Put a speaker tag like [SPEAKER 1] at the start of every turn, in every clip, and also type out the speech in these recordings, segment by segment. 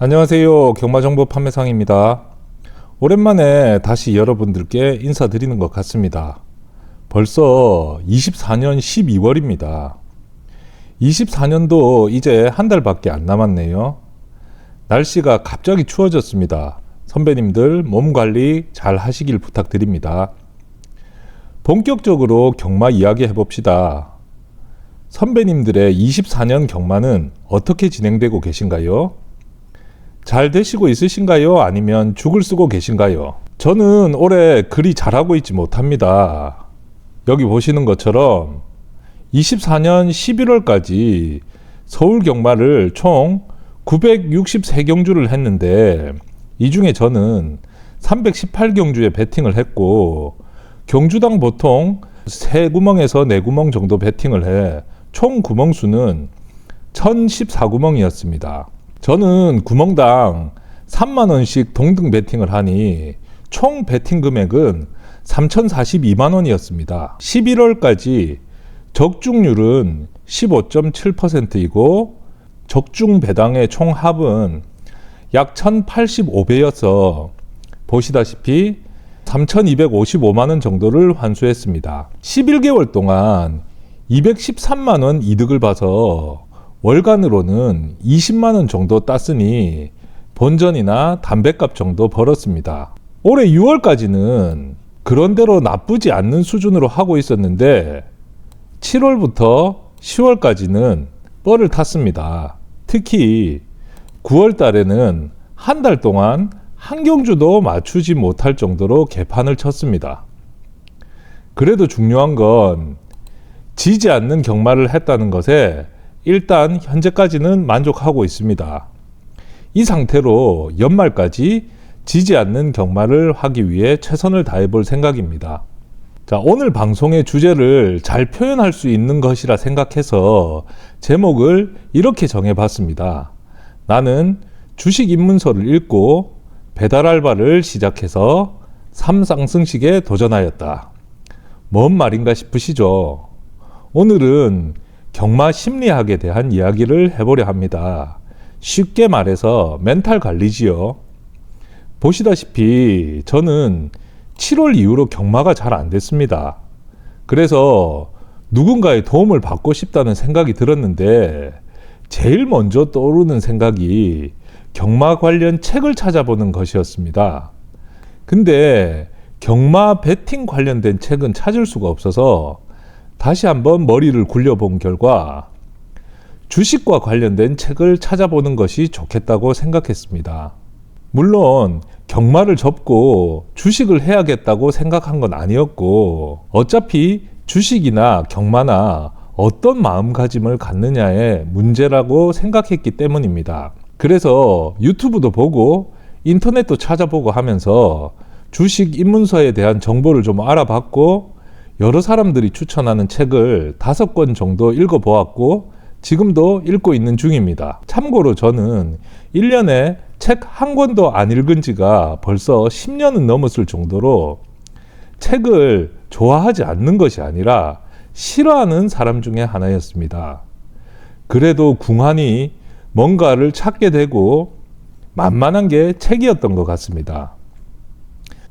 [SPEAKER 1] 안녕하세요. 경마정보 판매상입니다. 오랜만에 다시 여러분들께 인사드리는 것 같습니다. 벌써 24년 12월입니다. 24년도 이제 한 달밖에 안 남았네요. 날씨가 갑자기 추워졌습니다. 선배님들 몸 관리 잘 하시길 부탁드립니다. 본격적으로 경마 이야기 해봅시다. 선배님들의 24년 경마는 어떻게 진행되고 계신가요? 잘 되시고 있으신가요? 아니면 죽을 쓰고 계신가요? 저는 올해 그리 잘하고 있지 못합니다. 여기 보시는 것처럼 24년 11월까지 서울 경마를 총 963경주를 했는데 이 중에 저는 318경주에 베팅을 했고 경주당 보통 3구멍에서 4구멍 정도 베팅을 해 총 구멍 수는 1014구멍이었습니다. 저는 구멍당 3만원씩 동등 베팅을 하니 총 베팅 금액은 3042만원이었습니다. 11월까지 적중률은 15.7%이고 적중 배당의 총 합은 약 1085배여서 보시다시피 3255만원 정도를 환수했습니다. 11개월 동안 213만원 이득을 봐서 월간으로는 20만원 정도 땄으니 본전이나 담뱃값 정도 벌었습니다. 올해 6월까지는 그런대로 나쁘지 않는 수준으로 하고 있었는데 7월부터 10월까지는 뻘을 탔습니다. 특히 9월 달에는 한 달 동안 한 경주도 맞추지 못할 정도로 개판을 쳤습니다. 그래도 중요한 건 지지 않는 경마를 했다는 것에 일단 현재까지는 만족하고 있습니다. 이 상태로 연말까지 지지 않는 경마를 하기 위해 최선을 다해 볼 생각입니다. 자, 오늘 방송의 주제를 잘 표현할 수 있는 것이라 생각해서 제목을 이렇게 정해봤습니다. 나는 주식 입문서를 읽고 배달 알바를 시작해서 3상승식에 도전하였다. 뭔 말인가 싶으시죠? 오늘은 경마 심리학에 대한 이야기를 해보려 합니다. 쉽게 말해서 멘탈 관리지요. 보시다시피 저는 7월 이후로 경마가 잘 안 됐습니다. 그래서 누군가의 도움을 받고 싶다는 생각이 들었는데 제일 먼저 떠오르는 생각이 경마 관련 책을 찾아보는 것이었습니다. 근데 경마 베팅 관련된 책은 찾을 수가 없어서 다시 한번 머리를 굴려본 결과 주식과 관련된 책을 찾아보는 것이 좋겠다고 생각했습니다. 물론 경마를 접고 주식을 해야겠다고 생각한 건 아니었고 어차피 주식이나 경마나 어떤 마음가짐을 갖느냐의 문제라고 생각했기 때문입니다. 그래서 유튜브도 보고 인터넷도 찾아보고 하면서 주식 입문서에 대한 정보를 좀 알아봤고 여러 사람들이 추천하는 책을 5권 정도 읽어보았고 지금도 읽고 있는 중입니다. 참고로 저는 1년에 책 한 권도 안 읽은 지가 벌써 10년은 넘었을 정도로 책을 좋아하지 않는 것이 아니라 싫어하는 사람 중에 하나였습니다. 그래도 궁한이 뭔가를 찾게 되고 만만한 게 책이었던 것 같습니다.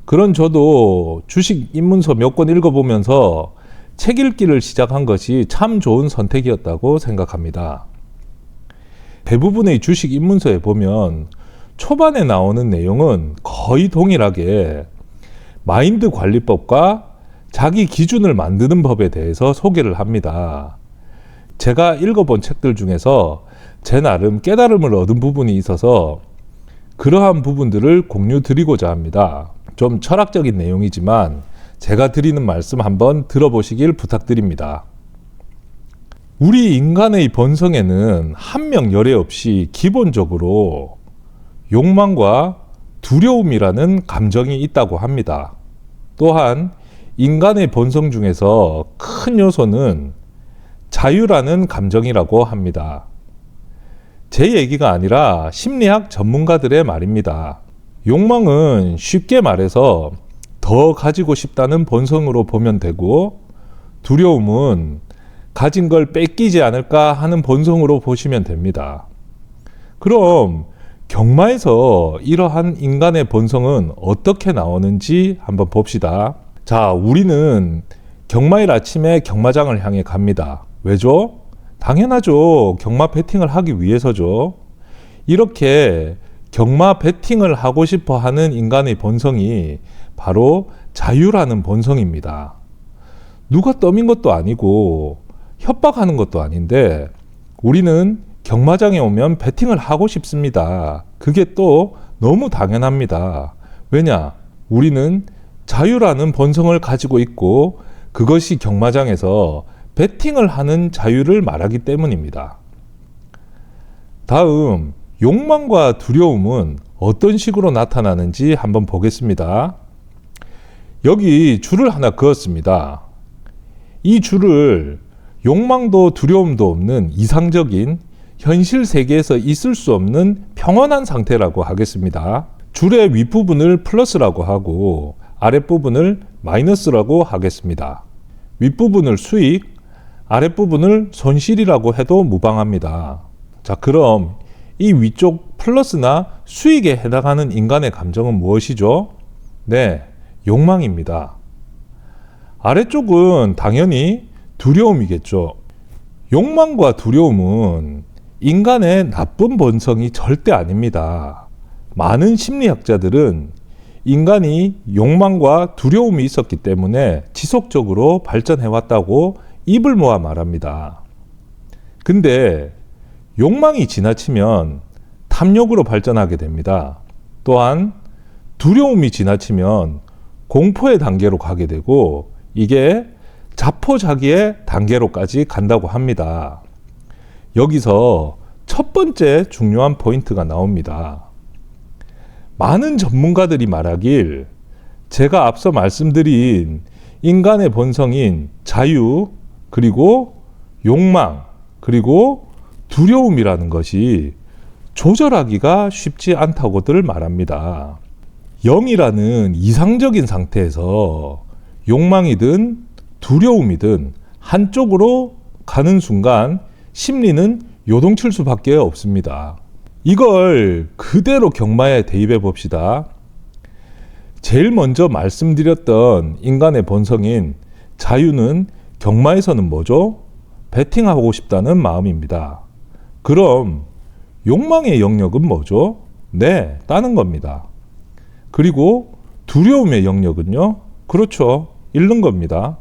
[SPEAKER 1] 그런 저도 주식 입문서 몇 권 읽어보면서 책 읽기를 시작한 것이 참 좋은 선택이었다고 생각합니다. 대부분의 주식 입문서에 보면 초반에 나오는 내용은 거의 동일하게 마인드 관리법과 자기 기준을 만드는 법에 대해서 소개를 합니다. 제가 읽어본 책들 중에서 제 나름 깨달음을 얻은 부분이 있어서 그러한 부분들을 공유 드리고자 합니다. 좀 철학적인 내용이지만 제가 드리는 말씀 한번 들어보시길 부탁드립니다. 우리 인간의 본성에는 한명열애 없이 기본적으로 욕망과 두려움이라는 감정이 있다고 합니다. 또한 인간의 본성 중에서 큰 요소는 자유라는 감정이라고 합니다. 제 얘기가 아니라 심리학 전문가들의 말입니다. 욕망은 쉽게 말해서 더 가지고 싶다는 본성으로 보면 되고 두려움은 가진 걸 뺏기지 않을까 하는 본성으로 보시면 됩니다. 그럼 경마에서 이러한 인간의 본성은 어떻게 나오는지 한번 봅시다. 자, 우리는 경마일 아침에 경마장을 향해 갑니다. 왜죠? 당연하죠. 경마 배팅을 하기 위해서죠. 이렇게 경마 배팅을 하고 싶어 하는 인간의 본성이 바로 자유라는 본성입니다. 누가 떠민 것도 아니고 협박하는 것도 아닌데 우리는 경마장에 오면 배팅을 하고 싶습니다. 그게 또 너무 당연합니다. 왜냐? 우리는 자유라는 본성을 가지고 있고 그것이 경마장에서 배팅을 하는 자유를 말하기 때문입니다. 다음, 욕망과 두려움은 어떤 식으로 나타나는지 한번 보겠습니다. 여기 줄을 하나 그었습니다. 이 줄을 욕망도 두려움도 없는 이상적인 현실 세계에서 있을 수 없는 평온한 상태라고 하겠습니다. 줄의 윗부분을 플러스라고 하고 아랫부분을 마이너스라고 하겠습니다. 윗부분을 수익, 아랫부분을 손실이라고 해도 무방합니다. 자, 그럼 이 위쪽 플러스나 수익에 해당하는 인간의 감정은 무엇이죠? 네, 욕망입니다. 아래쪽은 당연히 두려움이겠죠. 욕망과 두려움은 인간의 나쁜 본성이 절대 아닙니다. 많은 심리학자들은 인간이 욕망과 두려움이 있었기 때문에 지속적으로 발전해왔다고 입을 모아 말합니다. 근데 욕망이 지나치면 탐욕으로 발전하게 됩니다. 또한 두려움이 지나치면 공포의 단계로 가게 되고 이게 자포자기의 단계로까지 간다고 합니다. 여기서 첫 번째 중요한 포인트가 나옵니다. 많은 전문가들이 말하길 제가 앞서 말씀드린 인간의 본성인 자유, 그리고 욕망, 그리고 두려움이라는 것이 조절하기가 쉽지 않다고들 말합니다. 0이라는 이상적인 상태에서 욕망이든 두려움이든 한쪽으로 가는 순간 심리는 요동칠 수밖에 없습니다. 이걸 그대로 경마에 대입해 봅시다. 제일 먼저 말씀드렸던 인간의 본성인 자유는 경마에서는 뭐죠? 배팅하고 싶다는 마음입니다. 그럼 욕망의 영역은 뭐죠? 네, 따는 겁니다. 그리고 두려움의 영역은요? 그렇죠. 잃는 겁니다.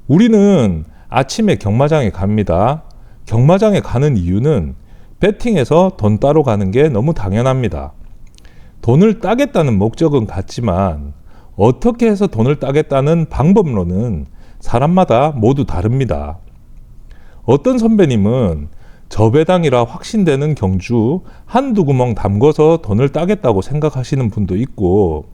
[SPEAKER 1] 우리는 아침에 경마장에 갑니다. 경마장에 가는 이유는 배팅에서 돈 따러 가는 게 너무 당연합니다. 돈을 따겠다는 목적은 같지만 어떻게 해서 돈을 따겠다는 방법론은 사람마다 모두 다릅니다. 어떤 선배님은 저배당이라 확신되는 경주 한두 구멍 담궈서 돈을 따겠다고 생각하시는 분도 있고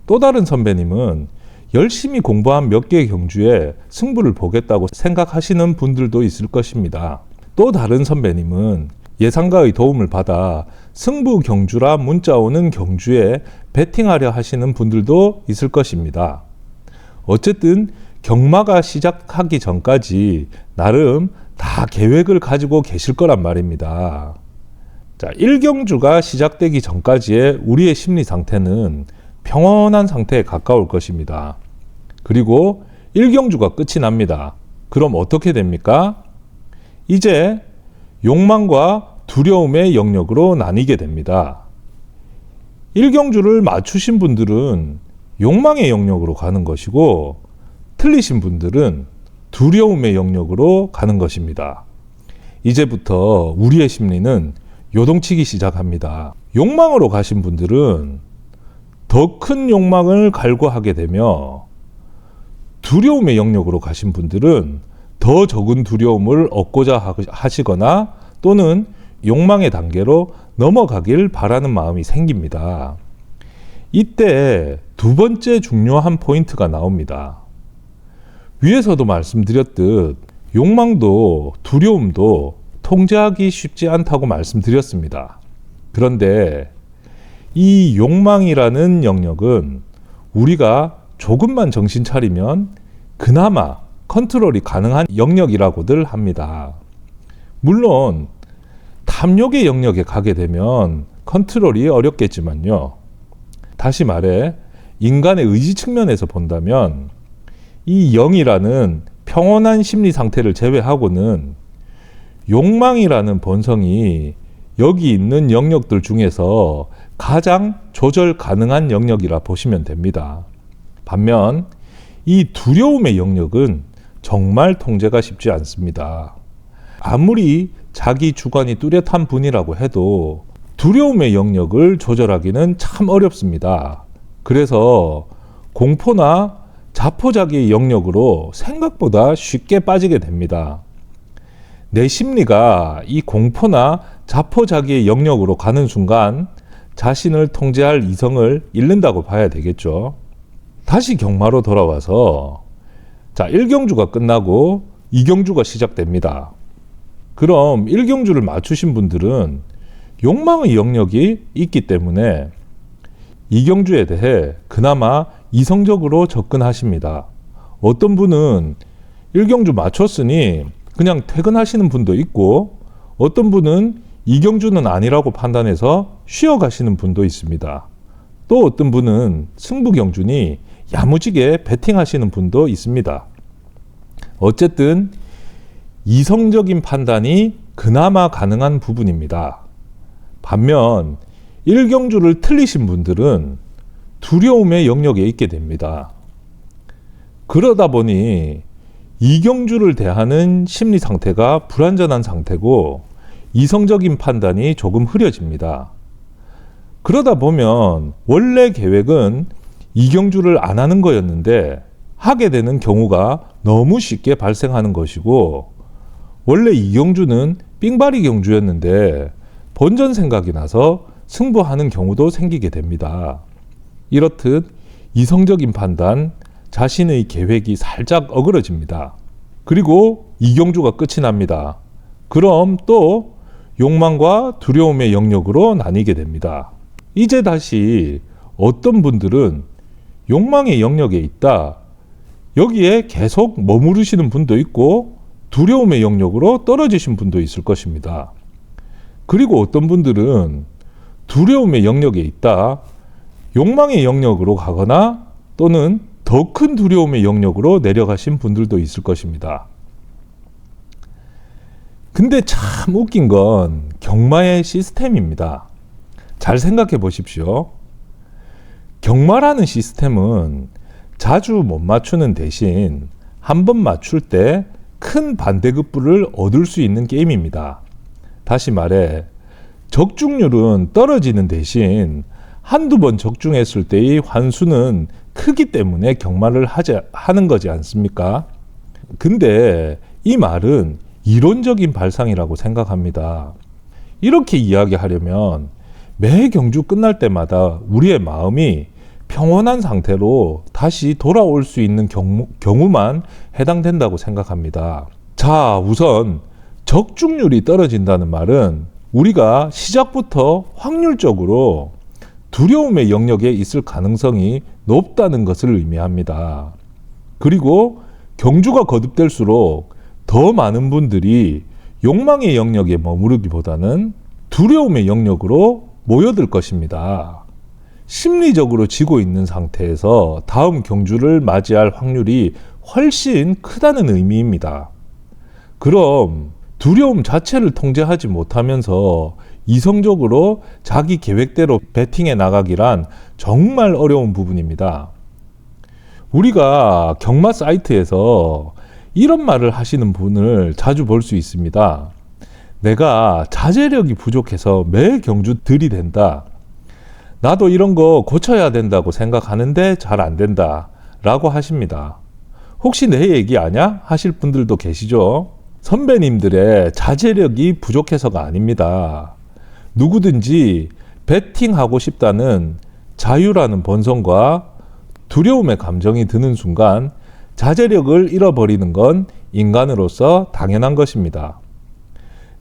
[SPEAKER 1] 또 다른 선배님은 열심히 공부한 몇 개의 경주에 승부를 보겠다고 생각하시는 분들도 있을 것입니다. 또 다른 선배님은 예상가의 도움을 받아 승부 경주라 문자 오는 경주에 베팅하려 하시는 분들도 있을 것입니다. 어쨌든 경마가 시작하기 전까지 나름 다 계획을 가지고 계실 거란 말입니다. 자, 1경주가 시작되기 전까지의 우리의 심리 상태는 평온한 상태에 가까울 것입니다. 그리고 1경주가 끝이 납니다. 그럼 어떻게 됩니까? 이제 욕망과 두려움의 영역으로 나뉘게 됩니다. 1경주를 맞추신 분들은 욕망의 영역으로 가는 것이고 틀리신 분들은 두려움의 영역으로 가는 것입니다. 이제부터 우리의 심리는 요동치기 시작합니다. 욕망으로 가신 분들은 더 큰 욕망을 갈구하게 되며 두려움의 영역으로 가신 분들은 더 적은 두려움을 얻고자 하시거나 또는 욕망의 단계로 넘어가길 바라는 마음이 생깁니다. 이때 두 번째 중요한 포인트가 나옵니다. 위에서도 말씀드렸듯 욕망도 두려움도 통제하기 쉽지 않다고 말씀드렸습니다. 그런데 이 욕망이라는 영역은 우리가 조금만 정신 차리면 그나마 컨트롤이 가능한 영역이라고들 합니다. 물론 탐욕의 영역에 가게 되면 컨트롤이 어렵겠지만요. 다시 말해 인간의 의지 측면에서 본다면 이 영이라는 평온한 심리 상태를 제외하고는 욕망이라는 본성이 여기 있는 영역들 중에서 가장 조절 가능한 영역이라 보시면 됩니다. 반면 이 두려움의 영역은 정말 통제가 쉽지 않습니다. 아무리 자기 주관이 뚜렷한 분이라고 해도 두려움의 영역을 조절하기는 참 어렵습니다. 그래서 공포나 자포자기의 영역으로 생각보다 쉽게 빠지게 됩니다. 내 심리가 이 공포나 자포자기의 영역으로 가는 순간 자신을 통제할 이성을 잃는다고 봐야 되겠죠. 다시 경마로 돌아와서 1경주가 끝나고 2경주가 시작됩니다. 그럼 1경주를 맞추신 분들은 욕망의 영역이 있기 때문에 2경주에 대해 그나마 이성적으로 접근하십니다. 어떤 분은 1경주 맞췄으니 그냥 퇴근하시는 분도 있고, 어떤 분은 2경주는 아니라고 판단해서 쉬어가시는 분도 있습니다. 또 어떤 분은 승부경주니 야무지게 베팅하시는 분도 있습니다. 어쨌든 이성적인 판단이 그나마 가능한 부분입니다. 반면 1경주를 틀리신 분들은 두려움의 영역에 있게 됩니다. 그러다 보니 2경주를 대하는 심리 상태가 불완전한 상태고 이성적인 판단이 조금 흐려집니다. 그러다 보면 원래 계획은 2경주를 안 하는 거였는데 하게 되는 경우가 너무 쉽게 발생하는 것이고, 원래 2경주는 삥바리 경주였는데 본전 생각이 나서 승부하는 경우도 생기게 됩니다. 이렇듯 이성적인 판단, 자신의 계획이 살짝 어그러집니다. 그리고 2경주가 끝이 납니다. 그럼 또 욕망과 두려움의 영역으로 나뉘게 됩니다. 이제 다시 어떤 분들은 욕망의 영역에 있다, 여기에 계속 머무르시는 분도 있고 두려움의 영역으로 떨어지신 분도 있을 것입니다. 그리고 어떤 분들은 두려움의 영역에 있다, 욕망의 영역으로 가거나 또는 더 큰 두려움의 영역으로 내려가신 분들도 있을 것입니다. 근데 참 웃긴 건 경마의 시스템입니다. 잘 생각해 보십시오. 경마라는 시스템은 자주 못 맞추는 대신 한 번 맞출 때 큰 반대급부를 얻을 수 있는 게임입니다. 다시 말해 적중률은 떨어지는 대신 한두 번 적중했을 때의 환수는 크기 때문에 경마를 하는 거지 않습니까? 근데 이 말은 이론적인 발상이라고 생각합니다. 이렇게 이야기하려면 매 경주 끝날 때마다 우리의 마음이 평온한 상태로 다시 돌아올 수 있는 경우만 해당된다고 생각합니다. 자, 우선 적중률이 떨어진다는 말은 우리가 시작부터 확률적으로 두려움의 영역에 있을 가능성이 높다는 것을 의미합니다. 그리고 경주가 거듭될수록 더 많은 분들이 욕망의 영역에 머무르기보다는 두려움의 영역으로 모여들 것입니다. 심리적으로 지고 있는 상태에서 다음 경주를 맞이할 확률이 훨씬 크다는 의미입니다. 그럼 두려움 자체를 통제하지 못하면서 이성적으로 자기 계획대로 배팅해 나가기란 정말 어려운 부분입니다. 우리가 경마 사이트에서 이런 말을 하시는 분을 자주 볼 수 있습니다. 내가 자제력이 부족해서 매 경주 들이댄다. 나도 이런 거 고쳐야 된다고 생각하는데 잘 안 된다 라고 하십니다. 혹시 내 얘기 아냐? 하실 분들도 계시죠? 선배님들의 자제력이 부족해서가 아닙니다. 누구든지 배팅하고 싶다는 자유라는 본성과 두려움의 감정이 드는 순간 자제력을 잃어버리는 건 인간으로서 당연한 것입니다.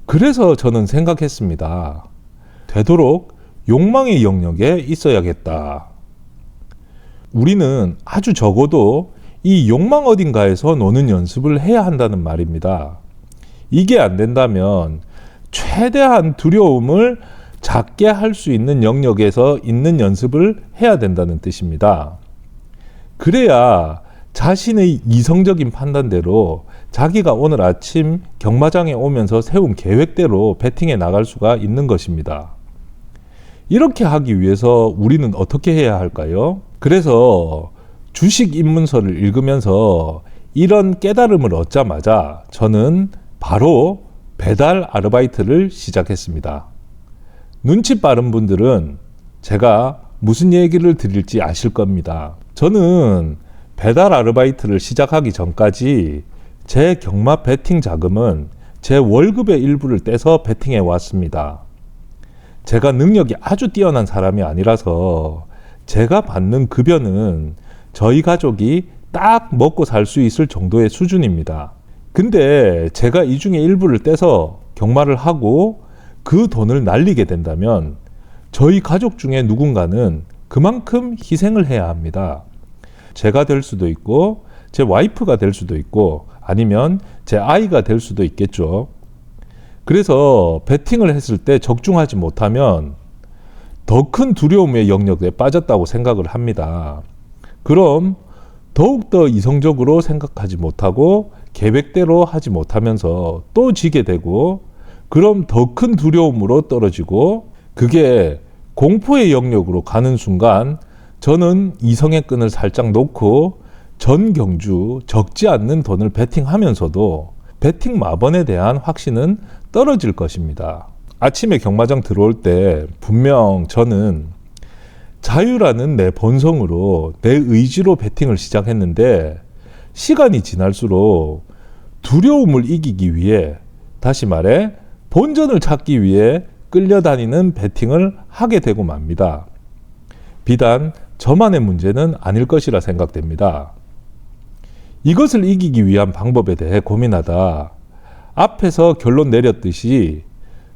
[SPEAKER 1] 그래서 저는 생각했습니다. 되도록 욕망의 영역에 있어야겠다. 우리는 아주 적어도 이 욕망 어딘가에서 노는 연습을 해야 한다는 말입니다. 이게 안 된다면 최대한 두려움을 작게 할 수 있는 영역에서 있는 연습을 해야 된다는 뜻입니다. 그래야 자신의 이성적인 판단대로 자기가 오늘 아침 경마장에 오면서 세운 계획대로 배팅해 나갈 수가 있는 것입니다. 이렇게 하기 위해서 우리는 어떻게 해야 할까요? 그래서 주식 입문서를 읽으면서 이런 깨달음을 얻자마자 저는 바로 배달 아르바이트를 시작했습니다. 눈치 빠른 분들은 제가 무슨 얘기를 드릴지 아실 겁니다. 저는 배달 아르바이트를 시작하기 전까지 제 경마 배팅 자금은 제 월급의 일부를 떼서 배팅해 왔습니다. 제가 능력이 아주 뛰어난 사람이 아니라서 제가 받는 급여는 저희 가족이 딱 먹고 살 수 있을 정도의 수준입니다. 근데 제가 이 중에 일부를 떼서 경마를 하고 그 돈을 날리게 된다면 저희 가족 중에 누군가는 그만큼 희생을 해야 합니다. 제가 될 수도 있고 제 와이프가 될 수도 있고 아니면 제 아이가 될 수도 있겠죠. 그래서 배팅을 했을 때 적중하지 못하면 더 큰 두려움의 영역에 빠졌다고 생각을 합니다. 그럼 더욱더 이성적으로 생각하지 못하고 계획대로 하지 못하면서 또 지게 되고 그럼 더 큰 두려움으로 떨어지고 그게 공포의 영역으로 가는 순간 저는 이성의 끈을 살짝 놓고 전 경주 적지 않는 돈을 배팅하면서도 배팅 마번에 대한 확신은 떨어질 것입니다. 아침에 경마장 들어올 때 분명 저는 자유라는 내 본성으로 내 의지로 배팅을 시작했는데 시간이 지날수록 두려움을 이기기 위해 다시 말해 본전을 찾기 위해 끌려다니는 배팅을 하게 되고 맙니다. 비단 저만의 문제는 아닐 것이라 생각됩니다. 이것을 이기기 위한 방법에 대해 고민하다 앞에서 결론 내렸듯이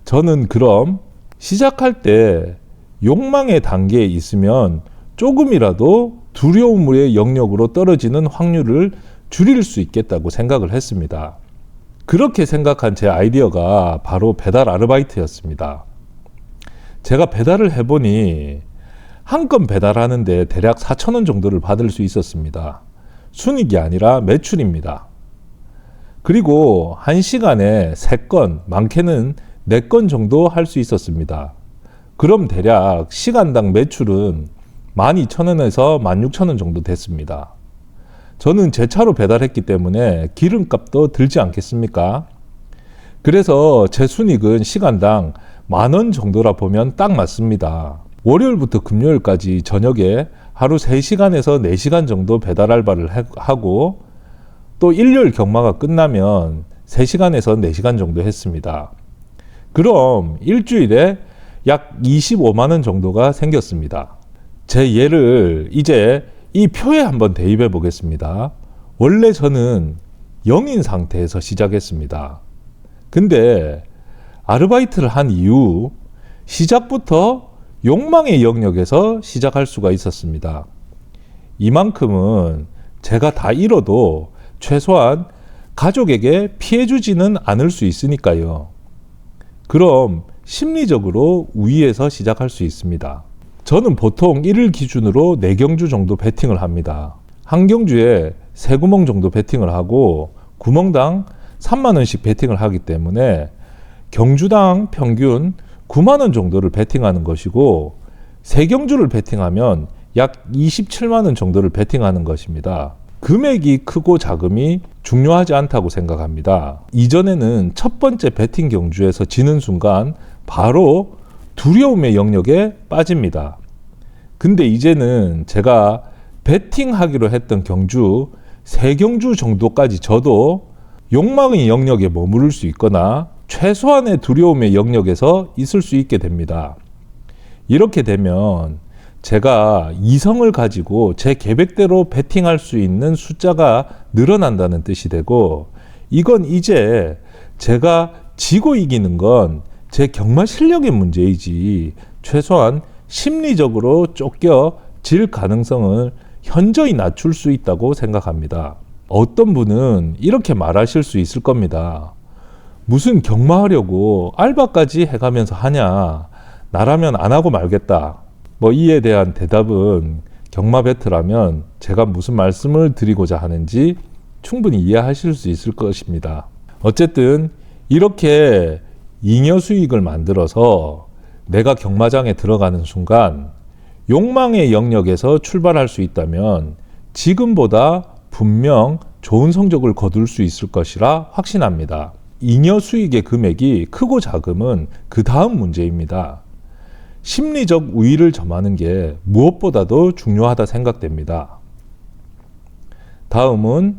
[SPEAKER 1] 저는 그럼 시작할 때 욕망의 단계에 있으면 조금이라도 두려움의 영역으로 떨어지는 확률을 줄일 수 있겠다고 생각을 했습니다. 그렇게 생각한 제 아이디어가 바로 배달 아르바이트였습니다. 제가 배달을 해보니 한 건 배달하는데 대략 4,000원 정도를 받을 수 있었습니다. 순익이 아니라 매출입니다. 그리고 1시간에 3건, 많게는 4건 정도 할 수 있었습니다. 그럼 대략 시간당 매출은 12,000원에서 16,000원 정도 됐습니다. 저는 제 차로 배달했기 때문에 기름값도 들지 않겠습니까? 그래서 제 순익은 시간당 10,000원 정도라 보면 딱 맞습니다. 월요일부터 금요일까지 저녁에 하루 3시간에서 4시간 정도 배달 알바를 하고 또 일요일 경마가 끝나면 3시간에서 4시간 정도 했습니다. 그럼 일주일에 약 25만 원 정도가 생겼습니다. 제 예를 이제 이 표에 한번 대입해 보겠습니다. 원래 저는 0인 상태에서 시작했습니다. 근데 아르바이트를 한 이후 시작부터 욕망의 영역에서 시작할 수가 있었습니다. 이만큼은 제가 다 잃어도 최소한 가족에게 피해 주지는 않을 수 있으니까요. 그럼 심리적으로 우위에서 시작할 수 있습니다. 저는 보통 1일 기준으로 4경주 정도 배팅을 합니다. 한 경주에 3구멍 정도 배팅을 하고 구멍당 3만 원씩 배팅을 하기 때문에 경주당 평균 9만 원 정도를 배팅하는 것이고 3경주를 배팅하면 약 27만 원 정도를 배팅하는 것입니다. 금액이 크고 작음이 중요하지 않다고 생각합니다. 이전에는 첫 번째 배팅 경주에서 지는 순간 바로 두려움의 영역에 빠집니다. 근데 이제는 제가 배팅하기로 했던 경주 3경주 정도까지 져도 욕망의 영역에 머무를 수 있거나 최소한의 두려움의 영역에서 있을 수 있게 됩니다. 이렇게 되면 제가 이성을 가지고 제 계획대로 배팅할 수 있는 숫자가 늘어난다는 뜻이 되고 이건 이제 제가 지고 이기는 건 제 경마 실력의 문제이지 최소한 심리적으로 쫓겨 질 가능성을 현저히 낮출 수 있다고 생각합니다. 어떤 분은 이렇게 말하실 수 있을 겁니다. 무슨 경마하려고 알바까지 해가면서 하냐. 나라면 안 하고 말겠다. 뭐 이에 대한 대답은 경마 배트라면 제가 무슨 말씀을 드리고자 하는지 충분히 이해하실 수 있을 것입니다. 어쨌든 이렇게 잉여 수익을 만들어서 내가 경마장에 들어가는 순간 욕망의 영역에서 출발할 수 있다면 지금보다 분명 좋은 성적을 거둘 수 있을 것이라 확신합니다. 잉여 수익의 금액이 크고 작음은 그 다음 문제입니다. 심리적 우위를 점하는 게 무엇보다도 중요하다 생각됩니다. 다음은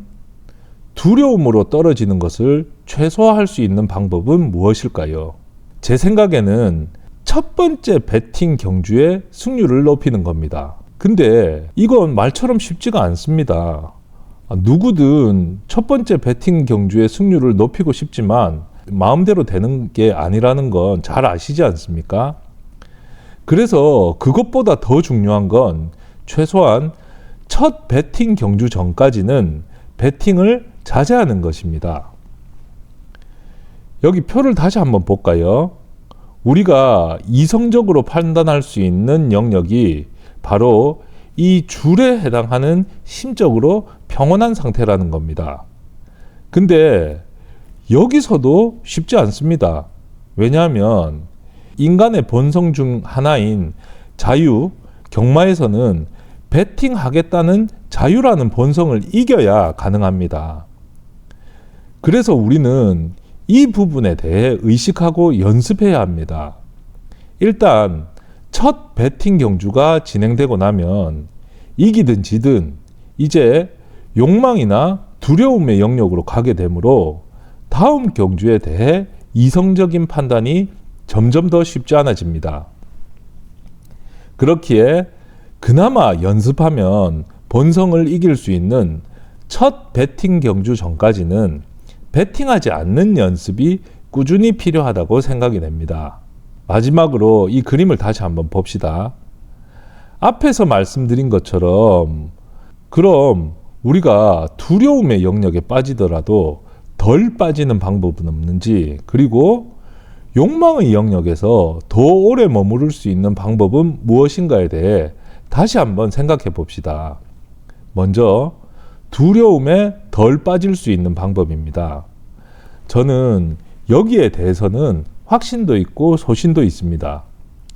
[SPEAKER 1] 두려움으로 떨어지는 것을 최소화할 수 있는 방법은 무엇일까요? 제 생각에는 첫 번째 배팅 경주의 승률을 높이는 겁니다. 근데 이건 말처럼 쉽지가 않습니다. 누구든 첫 번째 배팅 경주의 승률을 높이고 싶지만 마음대로 되는 게 아니라는 건 잘 아시지 않습니까? 그래서 그것보다 더 중요한 건 최소한 첫 배팅 경주 전까지는 배팅을 자제하는 것입니다. 여기 표를 다시 한번 볼까요? 우리가 이성적으로 판단할 수 있는 영역이 바로 이 줄에 해당하는 심적으로 평온한 상태라는 겁니다. 근데 여기서도 쉽지 않습니다. 왜냐하면 인간의 본성 중 하나인 자유, 경마에서는 배팅하겠다는 자유라는 본성을 이겨야 가능합니다. 그래서 우리는 이 부분에 대해 의식하고 연습해야 합니다. 일단 첫 배팅 경주가 진행되고 나면 이기든 지든 이제 욕망이나 두려움의 영역으로 가게 되므로 다음 경주에 대해 이성적인 판단이 점점 더 쉽지 않아집니다. 그렇기에 그나마 연습하면 본성을 이길 수 있는 첫 배팅 경주 전까지는 배팅하지 않는 연습이 꾸준히 필요하다고 생각이 됩니다. 마지막으로 이 그림을 다시 한번 봅시다. 앞에서 말씀드린 것처럼 그럼 우리가 두려움의 영역에 빠지더라도 덜 빠지는 방법은 없는지, 그리고 욕망의 영역에서 더 오래 머무를 수 있는 방법은 무엇인가에 대해 다시 한번 생각해 봅시다. 먼저 두려움에 덜 빠질 수 있는 방법입니다. 저는 여기에 대해서는 확신도 있고 소신도 있습니다.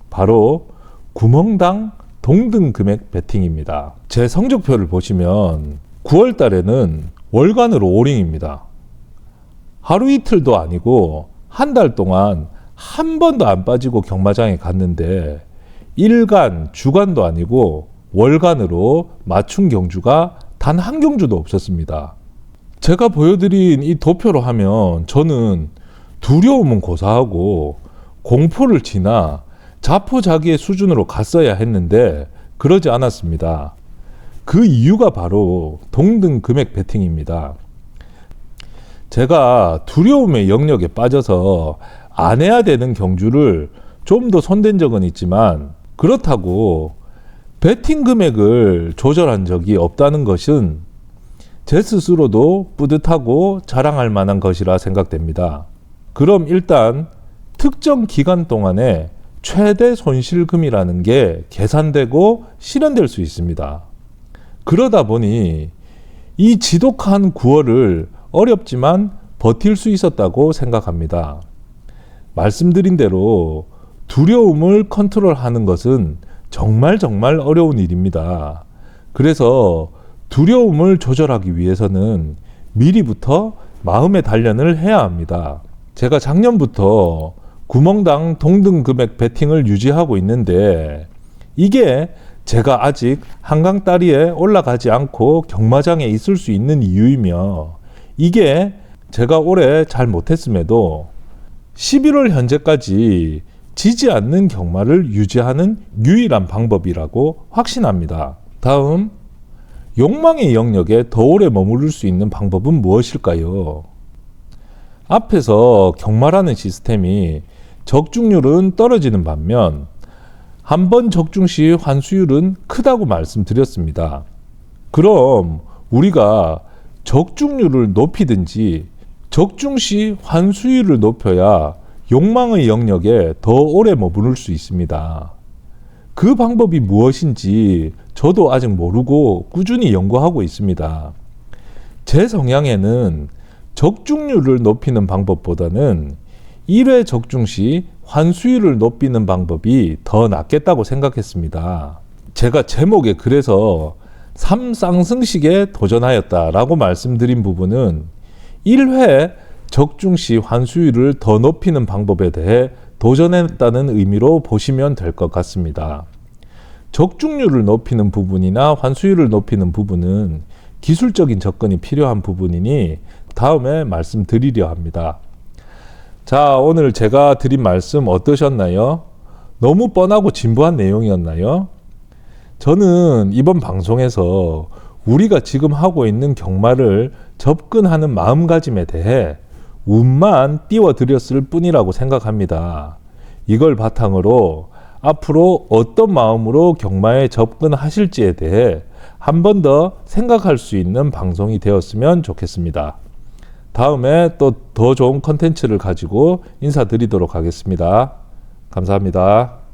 [SPEAKER 1] 바로 구멍당 동등 금액 배팅입니다. 제 성적표를 보시면 9월 달에는 월간으로 오링입니다. 하루 이틀도 아니고 한 달 동안 한 번도 안 빠지고 경마장에 갔는데 일간, 주간도 아니고 월간으로 맞춤 경주가 단 한 경주도 없었습니다. 제가 보여드린 이 도표로 하면 저는 두려움은 고사하고 공포를 지나 자포자기의 수준으로 갔어야 했는데 그러지 않았습니다. 그 이유가 바로 동등 금액 배팅입니다. 제가 두려움의 영역에 빠져서 안 해야 되는 경주를 좀 더 손댄 적은 있지만 그렇다고 배팅 금액을 조절한 적이 없다는 것은 제 스스로도 뿌듯하고 자랑할 만한 것이라 생각됩니다. 그럼 일단 특정 기간 동안에 최대 손실금이라는 게 계산되고 실현될 수 있습니다. 그러다 보니 이 지독한 9월을 어렵지만 버틸 수 있었다고 생각합니다. 말씀드린 대로 두려움을 컨트롤하는 것은 정말 어려운 일입니다. 그래서 두려움을 조절하기 위해서는 미리부터 마음의 단련을 해야 합니다. 제가 작년부터 구멍당 동등 금액 배팅을 유지하고 있는데 이게 제가 아직 한강 다리에 올라가지 않고 경마장에 있을 수 있는 이유이며 이게 제가 올해 잘 못했음에도 11월 현재까지 지지 않는 경마를 유지하는 유일한 방법이라고 확신합니다. 다음, 욕망의 영역에 더 오래 머무를 수 있는 방법은 무엇일까요? 앞에서 경마라는 시스템이 적중률은 떨어지는 반면 한 번 적중 시 환수율은 크다고 말씀드렸습니다. 그럼 우리가 적중률을 높이든지 적중 시 환수율을 높여야 욕망의 영역에 더 오래 머무를 수 있습니다. 그 방법이 무엇인지 저도 아직 모르고 꾸준히 연구하고 있습니다. 제 성향에는 적중률을 높이는 방법보다는 1회 적중 시 환수율을 높이는 방법이 더 낫겠다고 생각했습니다. 제가 제목에 그래서 3쌍승식에 도전하였다라고 말씀드린 부분은 1회 적중 시 환수율을 더 높이는 방법에 대해 도전했다는 의미로 보시면 될 것 같습니다. 적중률을 높이는 부분이나 환수율을 높이는 부분은 기술적인 접근이 필요한 부분이니 다음에 말씀드리려 합니다. 자, 오늘 제가 드린 말씀 어떠셨나요? 너무 뻔하고 진부한 내용이었나요? 저는 이번 방송에서 우리가 지금 하고 있는 경마를 접근하는 마음가짐에 대해 운만 띄워드렸을 뿐이라고 생각합니다. 이걸 바탕으로 앞으로 어떤 마음으로 경마에 접근하실지에 대해 한 번 더 생각할 수 있는 방송이 되었으면 좋겠습니다. 다음에 또 더 좋은 컨텐츠를 가지고 인사드리도록 하겠습니다. 감사합니다.